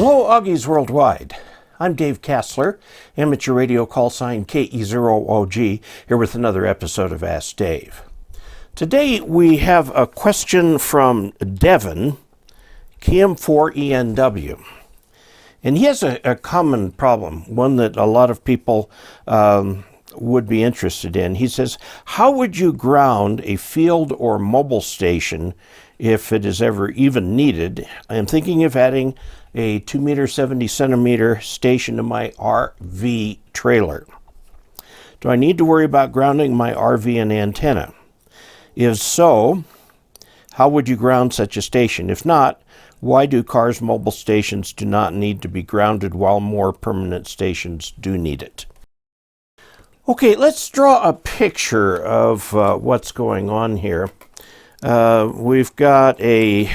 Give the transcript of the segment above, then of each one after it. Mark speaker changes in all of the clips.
Speaker 1: Hello, Augies Worldwide. I'm Dave Kassler, amateur radio call sign KE0OG, here with another episode of Ask Dave. Today we have a question from Devin, KM4ENW. And he has a common problem, one that a lot of people would be interested in. He says, how would you ground a field or mobile station if it is ever even needed? I am thinking of adding a 2 meter 70 centimeter station to my RV trailer. Do I need to worry about grounding my RV and antenna? If so, how would you ground such a station? If not, why do cars' mobile stations do not need to be grounded while more permanent stations do need it? Okay, let's draw a picture of what's going on here. We've got a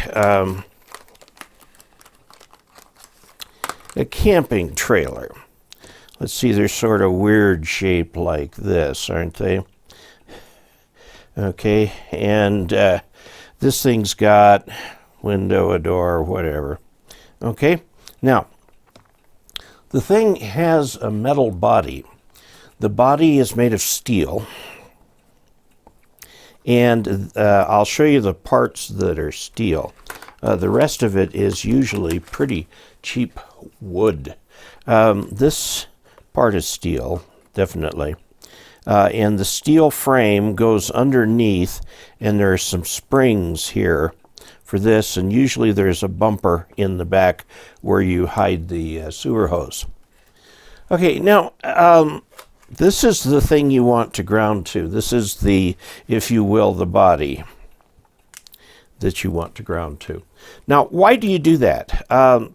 Speaker 1: camping trailer. Let's see, they're sort of weird shaped like this, aren't they? Okay, and this thing's got window, a door, whatever. Okay, now, the thing has a metal body. The body is made of steel, and I'll show you the parts that are steel. The rest of it is usually pretty cheap wood. This part is steel, definitely. And the steel frame goes underneath, and there are some springs here for this, and usually there's a bumper in the back where you hide the sewer hose. Okay, now, this is the thing you want to ground to. This is the, if you will, the body that you want to ground to. Now, why do you do that?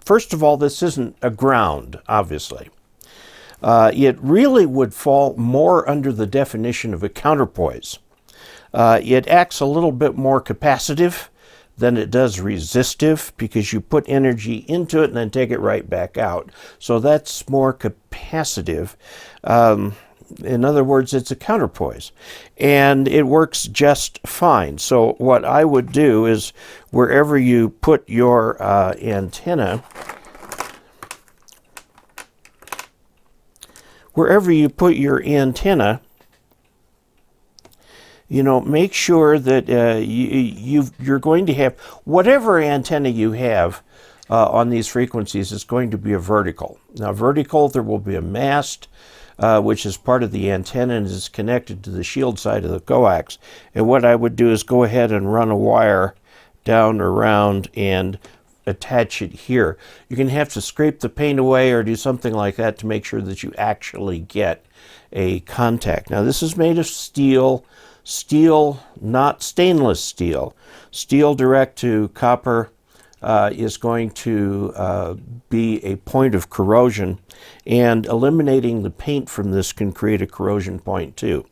Speaker 1: First of all, this isn't a ground, obviously. It really would fall more under the definition of a counterpoise. It acts a little bit more capacitive than it does resistive, because you put energy into it and then take it right back out. So that's more capacitive. In other words, it's a counterpoise, and it works just fine. So what I would do is, wherever you put your antenna, you know, make sure that you're going to have, whatever antenna you have on these frequencies is going to be a vertical. Now, vertical, there will be a mast, which is part of the antenna and is connected to the shield side of the coax. And what I would do is go ahead and run a wire down around and attach it here. You're going to have to scrape the paint away or do something like that to make sure that you actually get a contact. Now, this is made of steel. Steel, not stainless steel. Steel direct to copper is going to be a point of corrosion, and eliminating the paint from this can create a corrosion point too.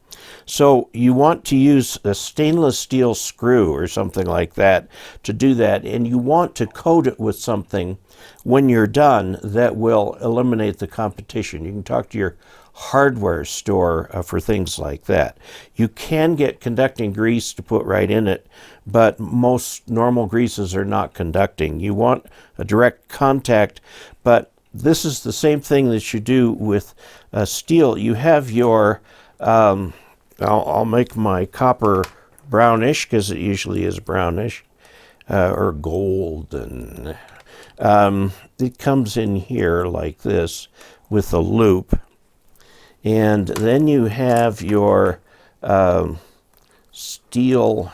Speaker 1: So you want to use a stainless steel screw or something like that to do that, and you want to coat it with something when you're done that will eliminate the competition. You can talk to your hardware store for things like that. You can get conducting grease to put right in it, but most normal greases are not conducting. You want a direct contact, but this is the same thing that you do with steel. You have your, I'll make my copper brownish, because it usually is brownish, or golden. It comes in here like this with a loop. And then you have your steel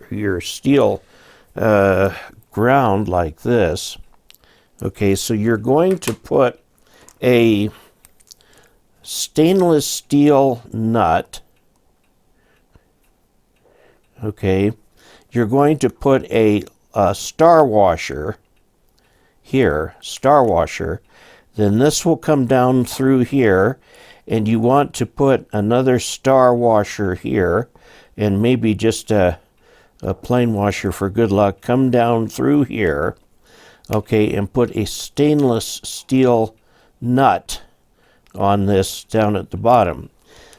Speaker 1: your steel ground like this. Okay, so you're going to put a stainless steel nut. Okay, you're going to put a star washer here, star washer. Then this will come down through here, and you want to put another star washer here, and maybe just a plain washer for good luck. Come down through here, okay, and put a stainless steel nut on this down at the bottom.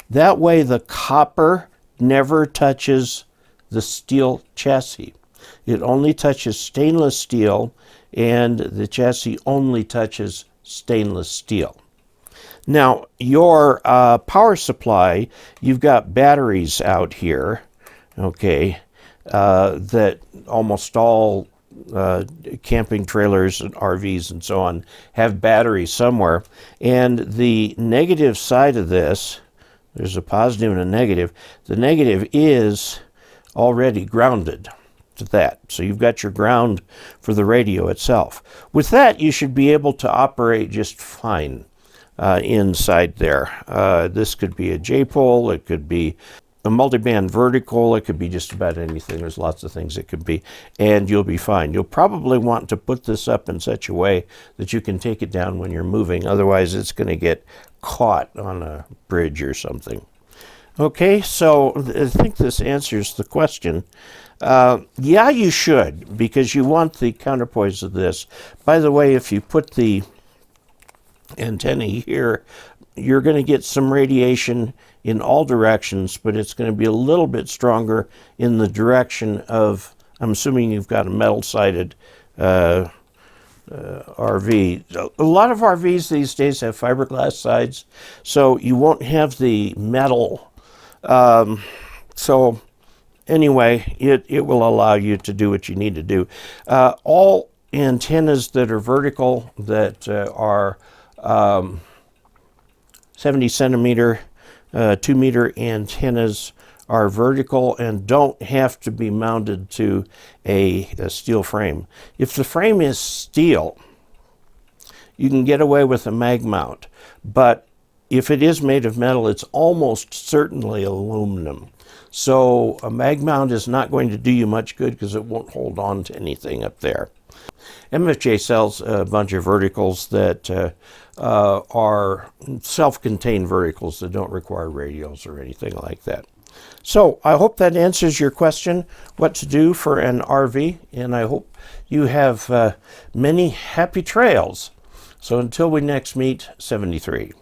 Speaker 1: That way the copper never touches the steel chassis. It only touches stainless steel, and the chassis only touches stainless steel. Now, your power supply, you've got batteries out here, okay, that almost all camping trailers and RVs and so on have batteries somewhere. And the negative side of this, there's a positive and a negative. The negative is already grounded to that. So you've got your ground for the radio itself. With that, you should be able to operate just fine inside there. This could be a J-pole, it could be a multiband vertical, it could be just about anything. There's lots of things it could be, and you'll be fine. You'll probably want to put this up in such a way that you can take it down when you're moving. Otherwise, it's going to get caught on a bridge or something. Okay, so I think this answers the question. Yeah, you should, because you want the counterpoise of this. By the way, if you put the antenna here, you're going to get some radiation in all directions, but it's going to be a little bit stronger in the direction of, I'm assuming you've got a metal-sided RV. A lot of RVs these days have fiberglass sides, so you won't have the metal. So anyway, it will allow you to do what you need to do. All antennas that are vertical, that are 70 centimeter, 2 meter antennas are vertical and don't have to be mounted to a steel frame. If the frame is steel, you can get away with a mag mount, but if it is made of metal, it's almost certainly aluminum. So a mag mount is not going to do you much good because it won't hold on to anything up there. MFJ sells a bunch of verticals that are self-contained verticals that don't require radios or anything like that. So I hope that answers your question, what to do for an RV, and I hope you have many happy trails. So until we next meet, 73.